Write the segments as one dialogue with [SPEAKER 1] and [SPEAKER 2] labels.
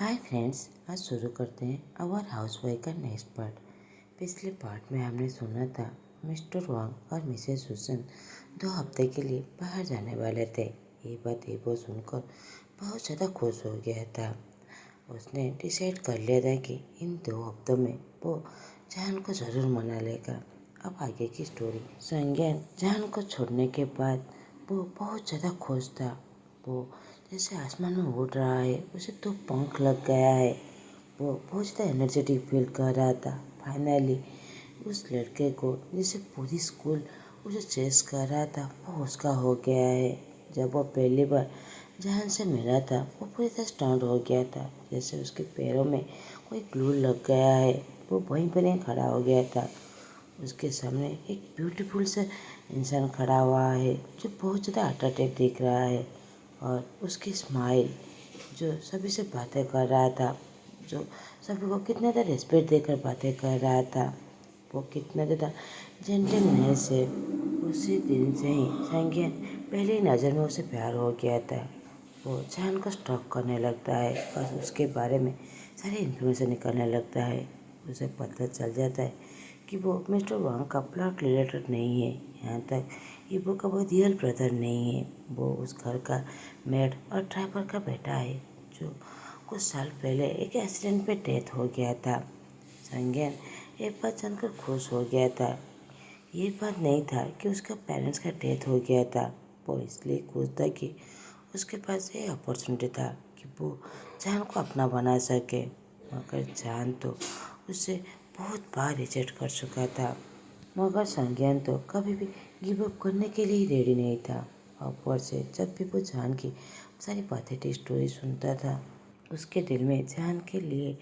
[SPEAKER 1] Hi friends, आज शुरू करते हैं अवर हाउसवाइफ का नेक्स्ट पार्ट। पिछले पार्ट में हमने सुना था मिस्टर वांग और मिसेस सुसन 2 हफ्ते के लिए बाहर जाने वाले थे। ये बात एबो सुनकर बहुत ज़्यादा खुश हो गया था। उसने डिसाइड कर लिया था कि इन 2 हफ्तों में वो जहान को ज़रूर मना लेगा। अब आगे की स्टोरी। संज्ञान जहान को छोड़ने के बाद वो बहुत ज़्यादा खुश था। वो जैसे आसमान में उड़ रहा है, उसे तो पंख लग गया है। वो बहुत ज़्यादा एनर्जेटिक फील कर रहा था। फाइनली उस लड़के को जिसे पूरी स्कूल उसे चेस कर रहा था वो उसका हो गया है। जब वो पहली बार जहान से मिला था वो पूरी तरह स्टंट हो गया था, जैसे उसके पैरों में कोई ग्लू लग गया है। वो वहीं पर ही खड़ा हो गया था। उसके सामने एक ब्यूटीफुल सा इंसान खड़ा हुआ है जो बहुत ज़्यादा अट्रैक्टिव दिख रहा है, और उसकी स्माइल जो सभी से बातें कर रहा था, जो सभी को कितना ज़्यादा रिस्पेक्ट देकर बातें कर रहा था, वो कितना ज़्यादा जेंटलनेस है। उसी दिन से ही संज्ञान पहली नज़र में उसे प्यार हो गया था। वो जहान को स्टॉक करने लगता है और उसके बारे में सारी इन्फॉर्मेशन निकालने लगता है। उसे पता चल जाता है कि वो मिस्टर वांग का प्लॉट रिलेटेड नहीं है। यहाँ तक इबो का वो रियल ब्रदर नहीं है। वो उस घर का मेड और ड्राइवर का बेटा है जो कुछ साल पहले एक एक्सीडेंट में डेथ हो गया था। संज्ञान एक बात जानकर खुश हो गया था। ये बात नहीं था कि उसका पेरेंट्स का डेथ हो गया था। वो इसलिए खुश था कि उसके पास ये अपॉर्चुनिटी था कि वो जान को अपना बना सके। मगर जान तो उसे बहुत बार रिजेक्ट कर चुका था। मगर संज्ञान तो कभी भी गिव अप करने के लिए रेडी नहीं था। ऊपर से जब भी वो जान की सारी पैथेटिक स्टोरी सुनता था, उसके दिल में जान के लिए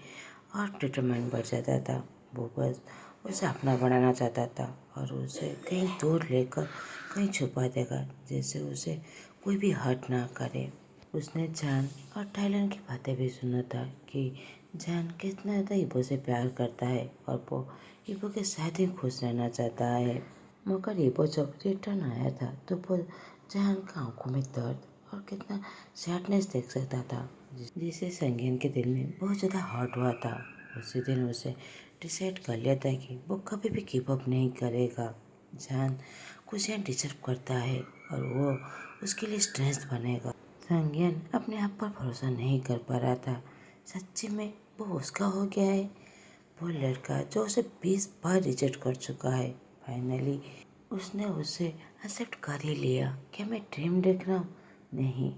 [SPEAKER 1] और डिटरमाइन बढ़ जाता था। वो बस उसे अपना बनाना चाहता था और उसे कहीं दूर लेकर कहीं छुपा देगा, जैसे उसे कोई भी हर्ट ना करे। उसने जान और थाईलैंड की बातें भी सुना था कि जान कितना ज़्यादा इबो से प्यार करता है और वो इबो के साथ ही खुश रहना चाहता है। मगर इबो जब रिटर्न आया था तो वो जान का आंखों में दर्द और कितना सैडनेस देख सकता था, जिसे संज्ञान के दिल में बहुत ज़्यादा हर्ट हुआ था। उसी दिन उसे डिसाइड कर लिया था कि वो कभी भी गिव अप नहीं करेगा। जान खुशियाँ डिजर्व करता है और वो उसके लिए स्ट्रेंथ बनेगा। संज्ञान अपने आप पर भरोसा नहीं कर पा रहा था। सच्ची में वो उसका हो गया है, वो लड़का जो उसे 20 बार रिजेक्ट कर चुका है। फाइनली उसने उसे एक्सेप्ट कर ही लिया। क्या मैं ड्रीम देख रहा हूँ? नहीं,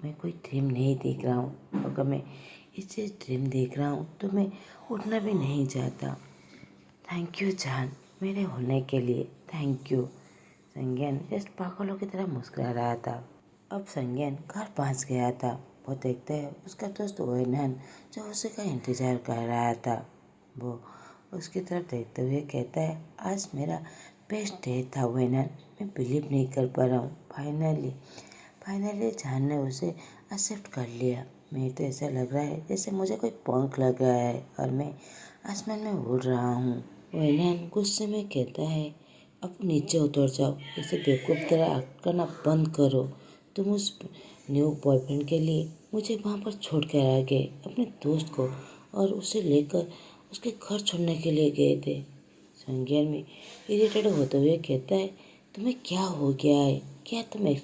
[SPEAKER 1] मैं कोई ड्रीम नहीं देख रहा हूँ। अगर मैं इसे ड्रीम देख रहा हूँ तो मैं उठना भी नहीं चाहता। थैंक यू जान, मेरे होने के लिए थैंक यू। संज्ञान जस्ट पागलों की तरह मुस्कुरा रहा था। अब संज्ञान घर पहुँच गया था। वो देखता है उसका दोस्त वेनन जो उसी का इंतजार कर रहा था। वो उसकी तरफ देखते हुए कहता है, आज मेरा बेस्ट डे था वेनन, मैं बिलीव नहीं कर पा रहा हूँ। फाइनली जान ने उसे एक्सेप्ट कर लिया। मुझे तो ऐसा लग रहा है जैसे मुझे कोई पंख लग गया है और मैं आसमान में उड़ रहा हूँ। वेनन गुस्से में कहता है, अब नीचे उतर जाओ, ऐसे बेवकूफ़ तरह एक्ट करना बंद करो। तुम उस न्यू बॉयफ्रेंड के लिए मुझे वहाँ पर छोड़ कर आ गए, अपने दोस्त को, और उसे लेकर उसके घर छोड़ने के लिए गए थे। संज्ञान में इरिटेट होते हुए कहता है, तुम्हें क्या हो गया है? क्या तुम ये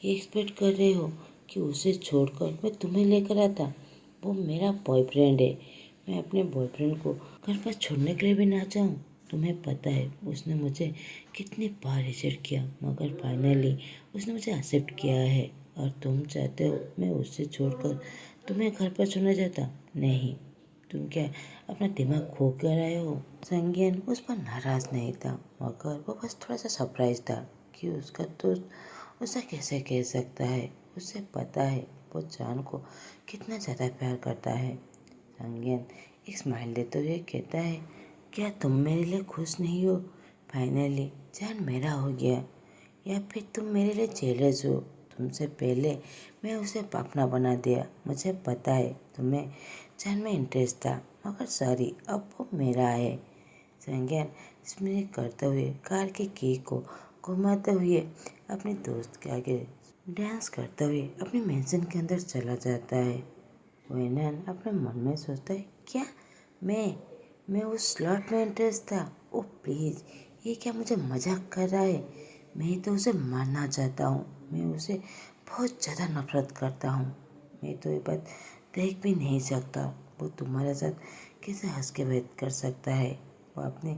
[SPEAKER 1] एक्सपेक्ट कर रहे हो कि उसे छोड़कर मैं तुम्हें लेकर आता? वो मेरा बॉयफ्रेंड है। मैं अपने बॉयफ्रेंड को घर पर छोड़ने के लिए भी ना जाऊँ? तुम्हें पता है उसने मुझे कितनी बार रिजेक्ट किया, मगर फाइनली उसने मुझे एक्सेप्ट किया है। और तुम चाहते हो मैं उससे छोड़कर तुम्हें घर पर छोड़ने जाता? नहीं, तुम क्या अपना दिमाग खो कर आए हो? संज्ञान उस पर नाराज नहीं था, मगर वो बस थोड़ा सा सरप्राइज था कि उसका दोस्त उसे कैसे कह सकता है। उसे पता है वो जान को कितना ज़्यादा प्यार करता है। संज्ञान एक स्माइल देते हुए कहता है, क्या तुम मेरे लिए खुश नहीं हो? फाइनली जान मेरा हो गया, या फिर तुम मेरे लिए जेलस हो? तुमसे पहले मैं उसे अपना बना दिया। मुझे पता है तुम्हें जान में इंटरेस्ट था, मगर सॉरी, अब वो मेरा है। संज्ञान स्मित करते हुए कार की की को घुमाते हुए अपने दोस्त के आगे डांस करते हुए अपने मेंशन के अंदर चला जाता है। वेनन अपने मन में सोचता है, क्या मैं उस स्लॉट में इंटरेस्ट था? ओह प्लीज़, ये क्या मुझे मजाक कर रहा है? मैं तो उसे मारना चाहता हूँ। मैं उसे बहुत ज़्यादा नफरत करता हूँ। मैं तो ये बात देख भी नहीं सकता। वो तुम्हारे साथ कैसे हंस के बात कर सकता है? वो अपनी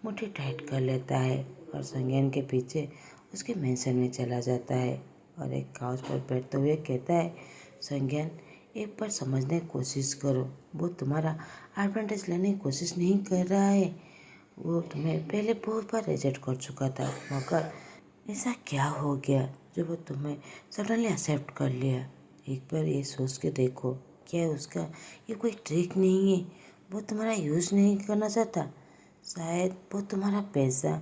[SPEAKER 1] मुट्ठी टाइट कर लेता है और संज्ञान के पीछे उसके मेंशन में चला जाता है और एक काउच पर बैठते हुए कहता है, संज्ञान, एक बार समझने की कोशिश करो। वो तुम्हारा एडवांटेज लेने की कोशिश नहीं कर रहा है। वो तुम्हें पहले बहुत बार रिजेक्ट कर चुका था, मगर ऐसा क्या हो गया जो वो तुम्हें सडनली एक्सेप्ट कर लिया? एक बार ये सोच के देखो, क्या उसका ये कोई ट्रिक नहीं है? वो तुम्हारा यूज़ नहीं करना चाहता। शायद वो तुम्हारा पैसा।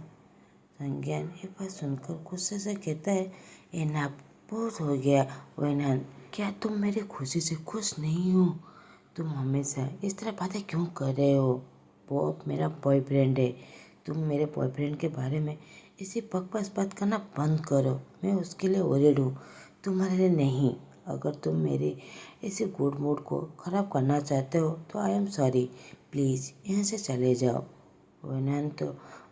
[SPEAKER 1] संज्ञान ये बात सुनकर गुस्से से कहता है, एनाफ, बहुत हो गया। वेनन, क्या तुम मेरी खुशी से खुश नहीं हो? तुम हमेशा इस तरह बातें क्यों कर रहे हो? वो अब मेरा बॉयफ्रेंड है। तुम मेरे बॉयफ्रेंड के बारे में इसी बकवास बात करना बंद करो। मैं उसके लिए वरीड हूँ, तुम्हारे लिए नहीं। अगर तुम मेरी इसी गुड मूड को ख़राब करना चाहते हो तो आई एम सॉरी। प्लीज़ यहाँ से चले जाओ। वेनन तो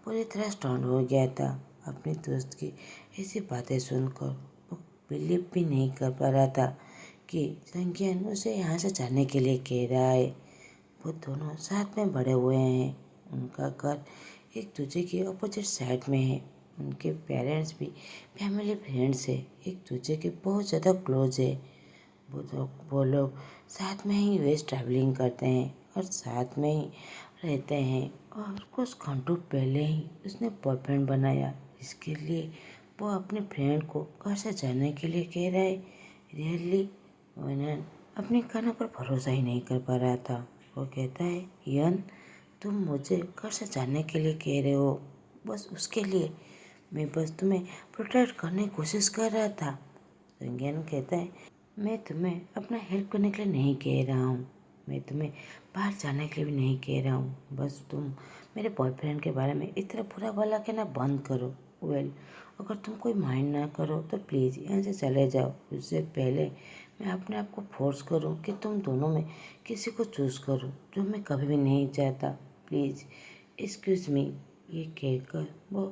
[SPEAKER 1] पूरी तरह स्टन हो गया था। अपने दोस्त की ऐसी बातें सुनकर वो बिलीव भी नहीं कर पा रहा था कि संज्ञान उसे यहाँ से जाने के लिए कह रहा है। वो दोनों साथ में बड़े हुए हैं। उनका घर एक दूसरे की अपोजिट साइड में है। उनके पेरेंट्स भी फैमिली फ्रेंड्स है, एक दूसरे के बहुत ज़्यादा क्लोज है। वो लोग साथ में ही यूएस ट्रैवलिंग करते हैं और साथ में ही रहते हैं। और कुछ घंटों पहले ही उसने बॉयफ्रेंड बनाया। इसके लिए वो अपने फ्रेंड को घर से जाने के लिए कह रहा है। रियली? वनन अपने कानों पर भरोसा ही नहीं कर पा रहा था। वो कहता है, यन, तुम मुझे घर से जाने के लिए कह रहे हो? बस उसके लिए? मैं बस तुम्हें प्रोटेक्ट करने की कोशिश कर रहा था। संज्ञान कहता है, मैं तुम्हें अपना हेल्प करने के लिए नहीं कह रहा हूँ। मैं तुम्हें बाहर जाने के लिए भी नहीं कह रहा हूँ। बस तुम मेरे बॉयफ्रेंड के बारे में इस तरह बुरा भला कहना बंद करो। वेल, अगर तुम कोई माइंड ना करो तो प्लीज़ यहाँ से चले जाओ। उससे पहले मैं अपने आप को फोर्स करूँ कि तुम दोनों में किसी को चूज़ करो, जो मैं कभी भी नहीं चाहता। Please excuse me. ये कहकर वो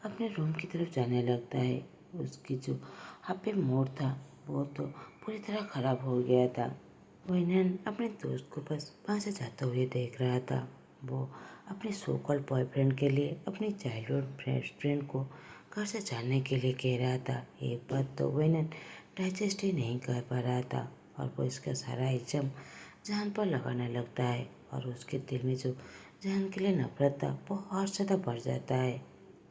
[SPEAKER 1] अपने रूम की तरफ जाने लगता है। उसकी जो हैप्पी मूड था वो तो पूरी तरह ख़राब हो गया था। वेनन अपने दोस्त को बस वहाँ से जाते हुए देख रहा था। वो अपने सो कॉल्ड बॉयफ्रेंड के लिए अपनी चाइल्डहुड फ्रेंड को घर से जाने के लिए कह रहा था। ये बात तो वेनन डाइजेस्ट ही नहीं कर पा रहा था और वो इसका सारा इल्ज़ाम जान पर लगाने लगता है और उसके दिल में जो जान के लिए नफरत था वो और ज़्यादा बढ़ जाता है।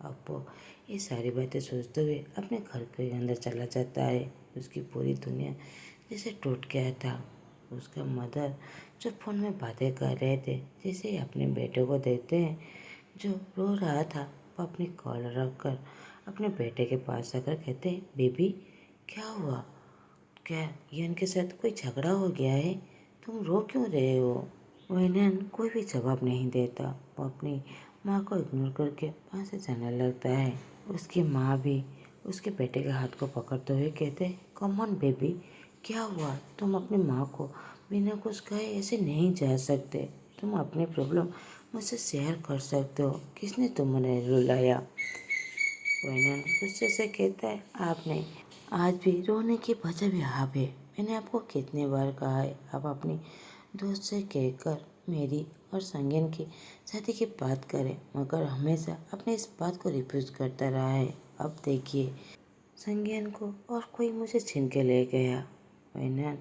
[SPEAKER 1] अब वो ये सारी बातें सोचते हुए अपने घर के अंदर चला जाता है। उसकी पूरी दुनिया जैसे टूट गया था। उसका मदर जो फ़ोन में बातें कर रहे थे, जैसे ही अपने बेटे को देखते हैं जो रो रहा था, वो अपनी कॉलर रख कर अपने बेटे के पास आकर कहते हैं, बेबी, क्या हुआ? क्या यन के साथ कोई झगड़ा हो गया है? तुम रो क्यों रहे हो? वेनन कोई भी जवाब नहीं देता। वो अपनी माँ को इग्नोर करके वहाँ से जाने लगता है। उसकी माँ भी उसके बेटे के हाथ को पकड़ते हुए कहते, कम ऑन बेबी, क्या हुआ? तुम अपनी माँ को बिना कुछ कहे ऐसे नहीं जा सकते। तुम अपनी प्रॉब्लम मुझसे शेयर कर सकते हो। किसने तुम्हें रुलाया? वेनन गुस्से से कहता है, आपने आज भी रोने की वजह भी आप है। मैंने आपको कितनी बार कहा है आप अपनी दोस्त से कहकर मेरी और संज्ञान की शादी की बात करें, मगर हमेशा अपने इस बात को रिफ्यूज़ करता रहा है। अब देखिए, संज्ञान को और कोई मुझे छीन के ले गया। वेनन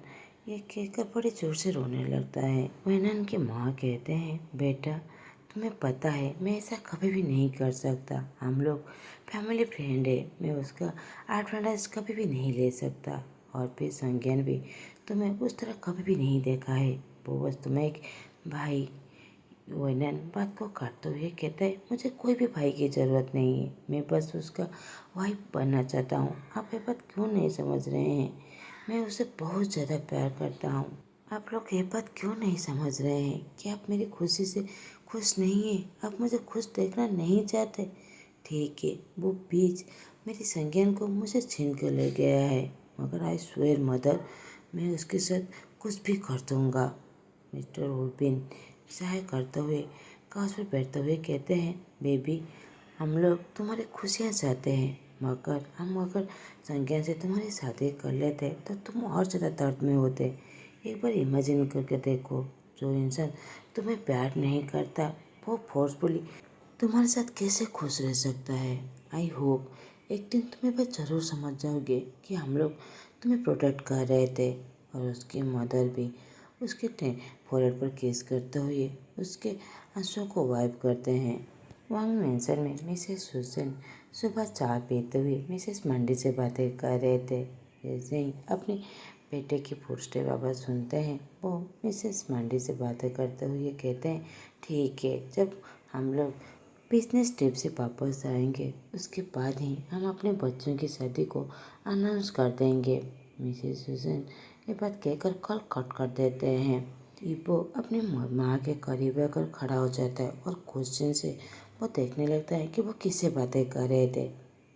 [SPEAKER 1] ये कहकर बड़ी जोर से रोने लगता है। वेनन की माँ कहते हैं, बेटा, तुम्हें पता है मैं ऐसा कभी भी नहीं कर सकता। हम लोग फैमिली फ्रेंड है। मैं उसका एडवांटेज कभी भी नहीं ले सकता। और फिर संज्ञान भी तुम्हें उस तरह कभी भी नहीं देखा है। वो बस तुम्हें एक भाई। वेनन बात को काटते हुए कहता है, मुझे कोई भी भाई की ज़रूरत नहीं है। मैं बस उसका वाइफ बनना चाहता हूँ। आप ये बात क्यों नहीं समझ रहे हैं? मैं उसे बहुत ज़्यादा प्यार करता हूँ। आप लोग ये बात क्यों नहीं समझ रहे हैं कि आप मेरी खुशी से खुश नहीं हैं? आप मुझे खुश देखना नहीं चाहते? ठीक है, वो बीच मेरी संज्ञान को मुझे छीन कर ले गया है, मगर आई स्वेयर मदर, मैं उसके साथ कुछ भी कर दूंगा। मिस्टर वुडबिन चाय करते हुए काउच पर बैठते हुए कहते हैं, बेबी, हम लोग तुम्हारी खुशियाँ चाहते हैं, मगर हम अगर संज्ञा से तुम्हारी शादी कर लेते तो तुम और ज़्यादा दर्द में होते। एक बार इमेजिन करके देखो, जो इंसान तुम्हें प्यार नहीं करता वो फोर्सफुली तुम्हारे साथ कैसे खुश रह सकता है। आई होप एक दिन तुम्हें बस ज़रूर समझ जाओगे कि हम लोग तुम्हें प्रोटेक्ट कर रहे थे। और उसकी मदर भी उसके फोrehead पर किस करते हुए उसके आंसुओं को वाइप करते हैं। वांग मैंसन में मिसेस सुसन सुबह चाय पीते हुए मिसेस मंडी से बातें कर रहे थे। जैसे ही अपने बेटे की फुटस्टेप आवाज़ सुनते हैं, वो मिसेस मंडी से बातें करते हुए कहते हैं, ठीक है, जब हम लोग बिजनेस ट्रिप से वापस आएंगे उसके बाद ही हम अपने बच्चों की शादी को अनाउंस कर देंगे। मिसेस सुसन ये बात कहकर कॉल कट कर देते हैं। इबो अपनी माँ के करीब आकर खड़ा हो जाता है और क्वेश्चन से वो देखने लगता है कि वो किससे बातें कर रहे थे।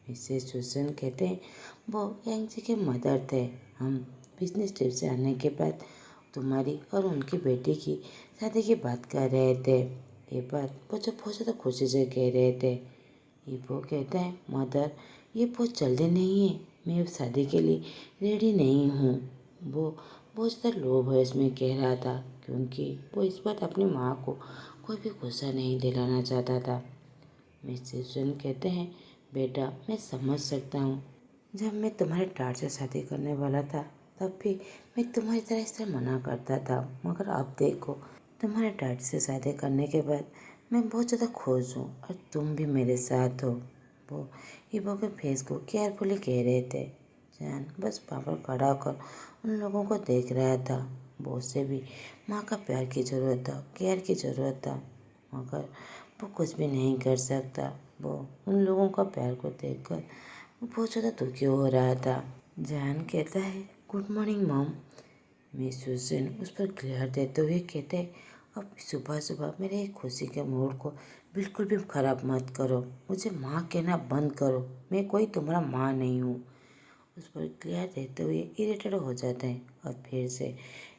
[SPEAKER 1] मिसेस सुसन कहते हैं, वो यंग जी के मदर थे। हम बिजनेस ट्रिप से आने के बाद तुम्हारी और उनकी बेटी की शादी की बात कर रहे थे। ये बात वो जो बहुत ज़्यादा खुशी से कह रहे थे। इबो कहता है, मदर, ये बहुत जल्दी नहीं है, मैं अब शादी के लिए रेडी नहीं हूँ। वो बहुत ज़्यादा लो वॉइस में कह रहा था, क्योंकि वो इस बार अपनी माँ को कोई भी गुस्सा नहीं दिलाना चाहता था। मिसेस सुन कहते हैं, बेटा, मैं समझ सकता हूँ, जब मैं तुम्हारे डैड से शादी करने वाला था तब भी मैं तुम्हारी तरह इस तरह मना करता था, मगर अब देखो, तुम्हारे डैड से शादी करने के बाद मैं बहुत ज़्यादा खुश हूँ और तुम भी मेरे साथ हो। वो इबो के फेस को केयरफुली कह रहे थे। जैन बस वहाँ पर खड़ा होकर उन लोगों को देख रहा था। वो से भी माँ का प्यार की ज़रूरत था, केयर की ज़रूरत था, मगर वो कुछ भी नहीं कर सकता। वो उन लोगों का प्यार को देखकर वो बहुत ज़्यादा दुखी हो रहा था। जैन कहता है, good morning mom. Miss Susan उस पर ग्लेयर देते हुए कहते हैं, अब सुबह सुबह मेरे खुशी के मूड को बिल्कुल भी ख़राब मत करो। मुझे माँ कहना बंद करो, मैं कोई तुम्हारा माँ नहीं हूँ। उस पर ग्लेयर देते हुए इरिटेट हो जाते हैं और फिर से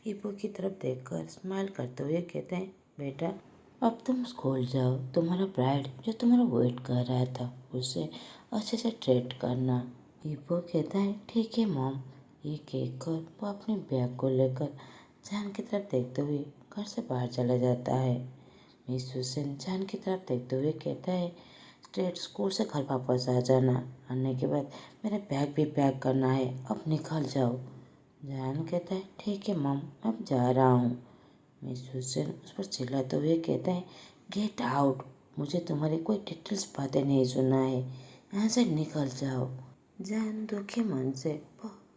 [SPEAKER 1] इबो की तरफ देखकर स्माइल करते हुए कहते हैं, बेटा, अब तुम स्कूल जाओ। तुम्हारा ब्राइड जो तुम्हारा वेट कर रहा था उसे अच्छे से ट्रीट करना। इबो कहता है, ठीक है मॉम। ये कहकर वो अपने बैग को लेकर जान की तरफ देखते हुए घर से बाहर चला जाता है। मिस सुसन जान की तरफ देखते हुए कहता है, स्ट्रेट स्कूल से घर वापस आ जाना, आने के बाद मेरा बैग भी पैक करना है, अब निकल जाओ। जान कहता है, ठीक है मॉम, अब जा रहा हूँ। मिस सुसन उस पर चिल्लाते हुए कहते हैं, गेट आउट, मुझे तुम्हारी कोई डिटेल्स बातें नहीं सुनना है, यहाँ से निकल जाओ। जान दुखी मन से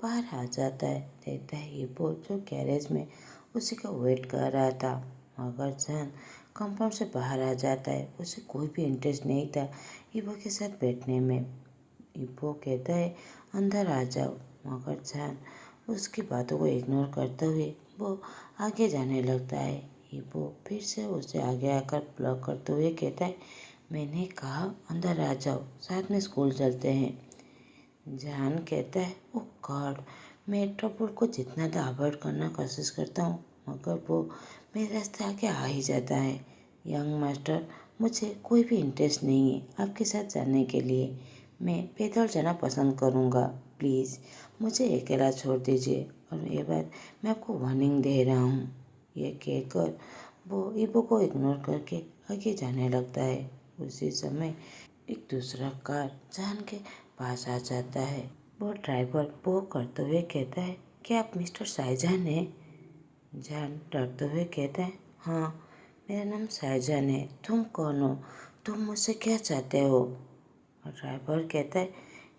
[SPEAKER 1] बाहर आ जाता है। देखता है इबो जो गैरेज में उसी का वेट कर रहा था, मगर जान कंपाउंड से बाहर आ जाता है। उसे कोई भी इंटरेस्ट नहीं था इबो के साथ बैठने में। इबो कहता है, अंदर आ जाओ, मगर जान उसकी बातों को इग्नोर करते हुए वो आगे जाने लगता है। इबो फिर से उसे आगे आकर ब्लॉक करते हुए कहता है, मैंने कहा अंदर आ जाओ, साथ में स्कूल चलते हैं। जान कहता है, ओ गॉड, मैं ट्रबल को जितना तो अवॉइड करना कोशिश करता हूँ, मगर वो मेरे रास्ते आके आ ही जाता है। यंग मास्टर, मुझे कोई भी इंटरेस्ट नहीं है आपके साथ जाने के लिए, मैं पैदल जाना पसंद करूँगा, प्लीज़ मुझे अकेला छोड़ दीजिए। और ये बात मैं आपको वार्निंग दे रहा हूँ। ये कहकर वो इबो को इग्नोर करके आगे जाने लगता है। उसी समय एक दूसरा कार जान के पास आ जाता है। वो ड्राइवर वो करते हुए कहता है, क्या आप मिस्टर शाहजहान हैं? जान डरते हुए कहता है, हाँ, मेरा नाम शाहजहान है, तुम कौन हो, तुम मुझसे क्या चाहते हो? और ड्राइवर कहता है,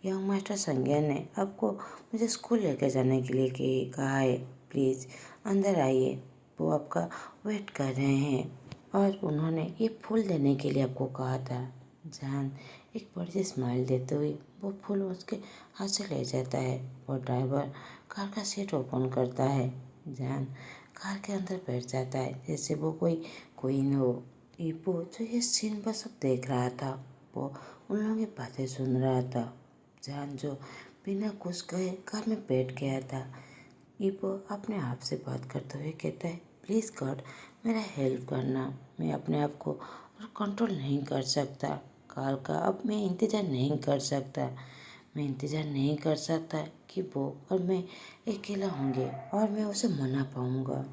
[SPEAKER 1] यंग मास्टर संज्ञा ने आपको मुझे स्कूल लेकर जाने के लिए कहा है, प्लीज़ अंदर आइए, वो आपका वेट कर रहे हैं और उन्होंने ये फूल देने के लिए आपको कहा था। जान एक बड़ी सी स्माइल देते हुए वो फूल उसके हाथ से ले जाता है और ड्राइवर कार का सीट ओपन करता है। जान कार के अंदर बैठ जाता है जैसे वो कोई क्वीन हो। इबो जो ये सीन पर सब देख रहा था, वो उन लोगों की बातें सुन रहा था। जान जो बिना कुछ कहे कार में बैठ गया था। ईपो अपने आप से बात करते हुए कहता है, प्लीज़ गॉड मेरा हेल्प करना, मैं अपने आप को और कंट्रोल नहीं कर सकता। काल का अब मैं इंतज़ार नहीं कर सकता। मैं इंतज़ार नहीं कर सकता कि वो और मैं अकेला होंगे और मैं उसे मना पाऊँगा।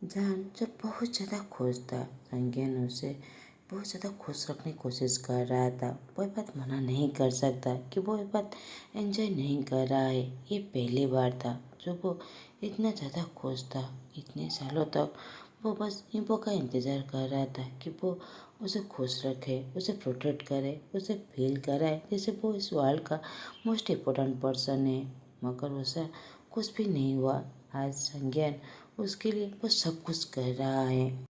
[SPEAKER 1] जान जब बहुत ज़्यादा खुश था, संज्ञान उसे बहुत ज़्यादा खुश रखने की कोशिश कर रहा था। वो ये बात मना नहीं कर सकता कि वो ये बात एंजॉय नहीं कर रहा है। ये पहली बार था जो वो इतना ज़्यादा खुश था। इतने सालों तक वो बस इम्पो का इंतज़ार कर रहा था कि वो उसे खुश रखे, उसे प्रोटेक्ट करे, उसे फील कराए जैसे वो इस वर्ल्ड का मोस्ट इम्पोर्टेंट पर्सन है। मगर वैसा कुछ भी नहीं हुआ। आज संज्ञान उसके लिए वो सब कुछ कर रहा है।